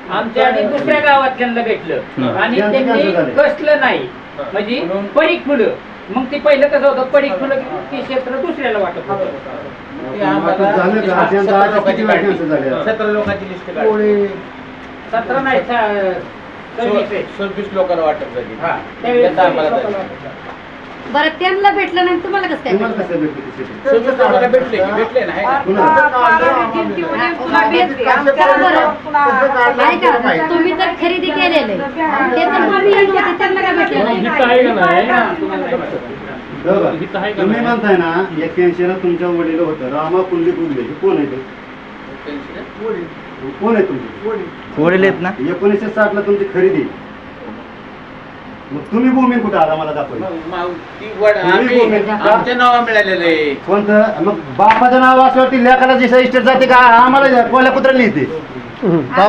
आमच्या आधी दुसऱ्या गावातल्यांना भेटलं आणि त्यांनी कसलं नाही म्हणजे पडीक फुलं. मग ते पहिलं कसं होतं, पडीक फुलं ते क्षेत्र दुसऱ्याला वाटत होतं. 17 लोकांची लिस्ट काढली. 17 नाही 26 लोकांना वाटप झाली. बरं त्यांना भेटलं नाही तुम्हाला कसं काय भेटले नाही. तुम्ही तर खरेदी केलेलं त्यांना काय भेटलं नाही. तुम्ही म्हणताय ना 81 ला तुमच्या वडील होतं रामा कुंडली कुंडले कोण आहे ते? कोण आहे तुमचे वडील आहेत ना? 1960 ला तुमची खरेदी. मग तुम्ही भूमी कुठं आला मला दाखवली? आमच्या नाव मिळालेलं आहे. कोणतं? मग बापाचं नाव असल्यावरती लेखाला जी इस्टेट जाते का आम्हाला कोल्या कुत्रा लिहिते? दुसरा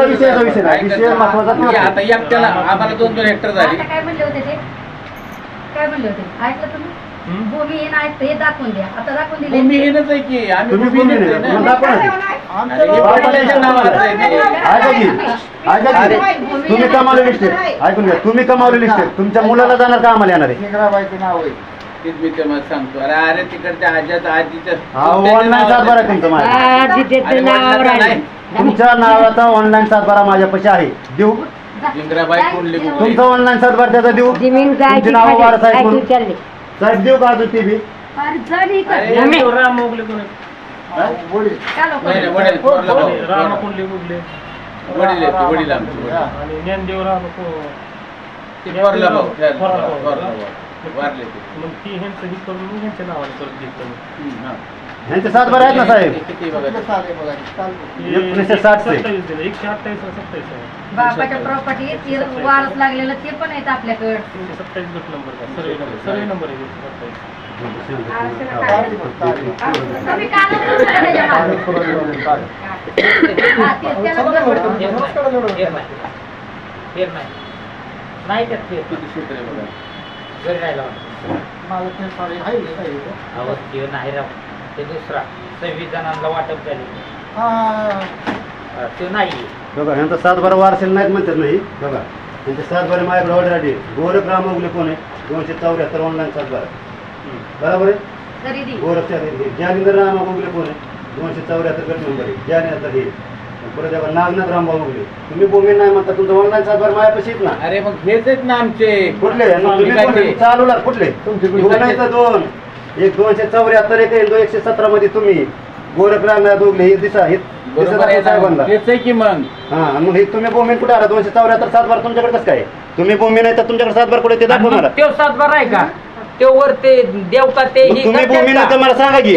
विषयाचा विषय नाही, विषय महत्वाचा. आता एकट्याला आम्हाला 2-2 हेक्टर झाली. काय म्हणले होते ते? काय म्हणले होते ऐकलं तुम्ही? भूमिहीन आहेत हे दाखवून द्या. आता दाखवून दिले. भूमिहीनच आहे की आम्ही. तुम्ही भूमी नाही मग दाखवा ना. तुम्ही कमावलेली स्टेट ऐकून घ्या. तुम्ही कमावलेली स्टेट तुमच्या मुलाला जाणार का आम्हाला येणार आहे? मी तुम्हाला सांगतो. अरे तिकडच्या आजीच्या ऑनलाईन सातबारा तुमचं माझ्या तुमच्या नावाचा ऑनलाईन सातबारा माझ्यापाशी आहे. देऊ जिंगराबाई कुंडली तुमचा ऑनलाईन सातबारा त्याचा देऊ. तुमची नाव बारा साहेब साहेब देऊ का अजून ती बी? वडील आमचे ह्यांचे सातबारा आहेत ना साहेब? 1960 बापाच्या प्रॉपर्टी वारस लागलेलं ते पण आहेत आपल्याकडे. 27 गट नंबर सर्वे नंबर आहे. तुम्ही कालच नाही त्यात क्षेत्र आहे बघा. घरी राहिला नाही राव. ते दुसरा 26 जणांना वाटप झाले ते नाही. बघा ह्यांचा सातबारा वारसेल नाहीत म्हणतात नाही. बघा ह्यांचे सातबारे माझ्याकडे ऑर्डर आली. गोरख राम उगले कोण आहे? 274 ऑनलाईन सातबारा बरोबर आहे. गोरख ज्ञानेंद्र राम उगले कोण आहे? 274 गट नंबर आहे. ज्ञानेंद्र हे परत नागनाथ रामभाऊ उगले. तुम्ही भूमी नाही म्हणता तुमचं ऑनलाईन सातबारा माझ्यापाशी ना. अरे मग हेच आहेत ना आमचे. कुठले चालू लाग कुठले? दोन एक 274 एक 117 मध्ये तुम्ही गोरख रामनाथ उगले हे दिसा हे साहेबांना हेच आहे की मग. हा मग हे तुम्ही भूमी कुठे आला? 274 सातबारा तुमच्याकडे कसं काय? तुम्ही भूमी नाही तर तुमच्याकडे सातबारा कुठे ते दाखवणार? तो सातबारा आहे का? ते वर ते देव का ते तुम्ही भूमी नाही तर मला सांगा की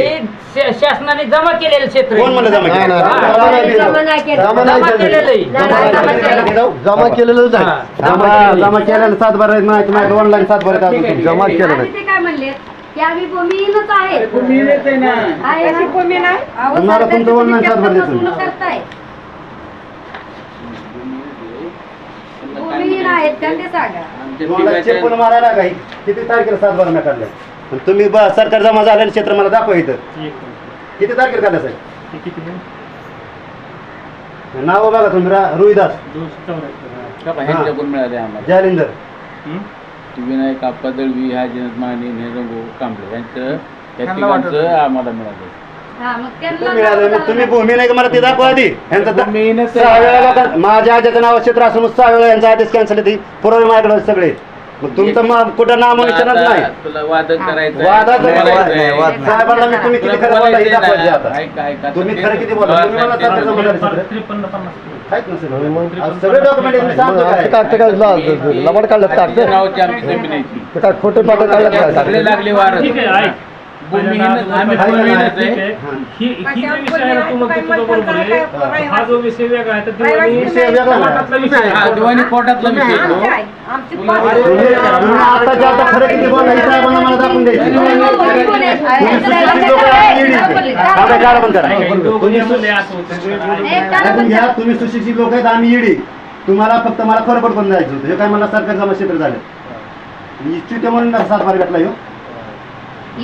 शासनाने जमा केलेलं क्षेत्र. कोण मला जमा केलेलं? जमा केलेलं जमा केलेलं सातबारा नाही ऑनलाईन सातबारा जमा केलेलं नाही. काय म्हणले की आम्ही भूमिहीनच आहे. भूमिहीनच आहे ना. आहे भूमी नाही. तुम्हाला तुमचं ऑनलाईन सातबारा देतो. करताय भूमिहीन आहेत का ते सांगा. चेपण मारायला काही किती तारखेला सातबारा मी काढल्या? तुम्ही सरकार जमा झालेलं क्षेत्र मला दाखवा इथं. किती तारखेला काढलं साहेब? नाव बघा तुम्ही रोहिदास मिळाले आम्हाला. जालिंदर विनायक आप्पा दळवी ह्या जिनत माने नेहरू कांबळे यांचं आम्हाला मिळालं. मिळालं. मग तुम्ही भूमी नाही का मला ते दाखवा आधी. माझ्या आज्याचं नाव क्षेत्र असून 6 वेळा यांचा आदेश कॅन्सल आहे. पुरावे माझ्याकडे सगळे. मग तुमचं कुठं नाव विचारणार नाही. साहेबांना मी तुम्ही किती खरं बोलला हे दाखवायचे आता. तुम्ही खरं किती बोला तुम्ही मला सगळे डॉक्युमेंट लबाड काढलं खोटे पाठ काढलं लागले वार. ही जो विषय आहे तुम्हाला बरोबर आहे. हा जो विषय वेगळा आहे तर दिवाणी कोर्टातला विषय आता खरं किती बोला साहेबांना मला दाखवून द्यायची. तुम्ही सुशिक्षित लोक आहेत आम्ही ईडी. तुम्हाला फक्त मला खरं पडून जायचं होतं. हे काय मला सरकार जमा क्षेत्र झालं इच्छिते म्हणून ना सातबारा भेटला ह्यो.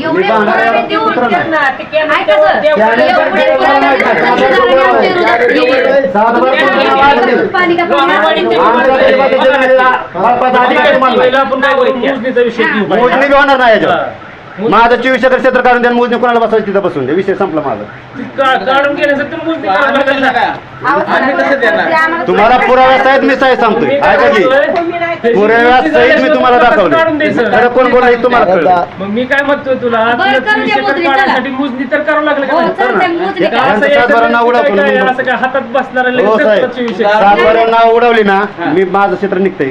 एवढे बांधणार पुरावे देऊन पुत्र नाही. त्यांना ते कॅन ऐका सर, देव- त्याने- एवढे पुरावे देऊन तहसीलदाराने आमच्या विरोधात केले. सातबारा पाणी का पाणी? पहिला आपण काय करू, मोजणीचा विषय घेऊ मोजणी पाहिजे. बी होणार नाही याच्यावर. हा. माझं 24 एकर क्षेत्र काढून द्या, मोजणी कोणाला बसायची तिथं बसून द्या, विषय संपला माझा. ती काढून घेण्यासाठी तर मोजणी करावी लागेल ना. अहो, सर, आम्ही कसं देणार? ते आम्हाला तुम्हाला पुराव्यासहित मी साहेब सांगतोय, मी काय ऐका की म्हणतोय, पुराव्यासहित मी तुम्हाला काढून दाखवलं. द्यायचं. खरं कोण बोलला हे तुम्हाला कळलं. मग मी काय म्हणतोय तुला, बरं, तुला करू द्या 24 एकर मोजणी, चला. काढण्यासाठी मोजणी तर करावं लागलं का हो, नाही? चालतंय, मोजणी एका करा. असं त्यांचं सातबारा यायचं नाव काय उडवतो काय, म्हणून. असं काय हातात बसणार आहे, हो लगेच साहेब, 24 एकर. सातबारा नाव उडवली ना, मी माझं क्षेत्र निघतंय.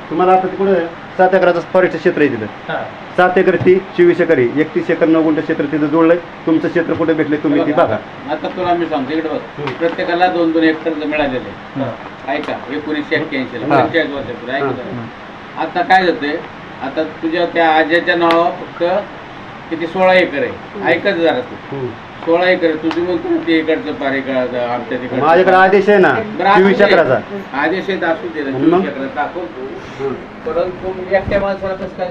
तुम्हाला आता तिकडे 7 एकराचं फॉरेस्ट क्षेत्र आहे तिथं. हा. 7 एकर ती 24 एकर आहे. 31 एकर 9 गुंठ क्षेत्र तिथं जोडलंय. तुमचं क्षेत्र कुठे भेटले तुम्ही ती बघा. आता तुला मी सांगतो इकडे बघ, प्रत्येकाला 2-2 हेक्टर मिळालेले हा. ऐका 1981 ला हा. 45 वर्षापूर्वी ऐका. आता काय जाते, आता तुझ्या त्या आज्याच्या नावावर फक्त किती 16 एकर आहे. ऐकत जरा तू, 16 एकर आहे. तुझी म्हणतो ना ते इकडचं पार इकडं आमच्या तिकडे माझ्याकडे आदेश आहे ना 24 एकराचा. आदेश आहेत असू दे ना, मग? 24 एकरात दाखव तू. परंतु एकट्या माणसाला कसं काय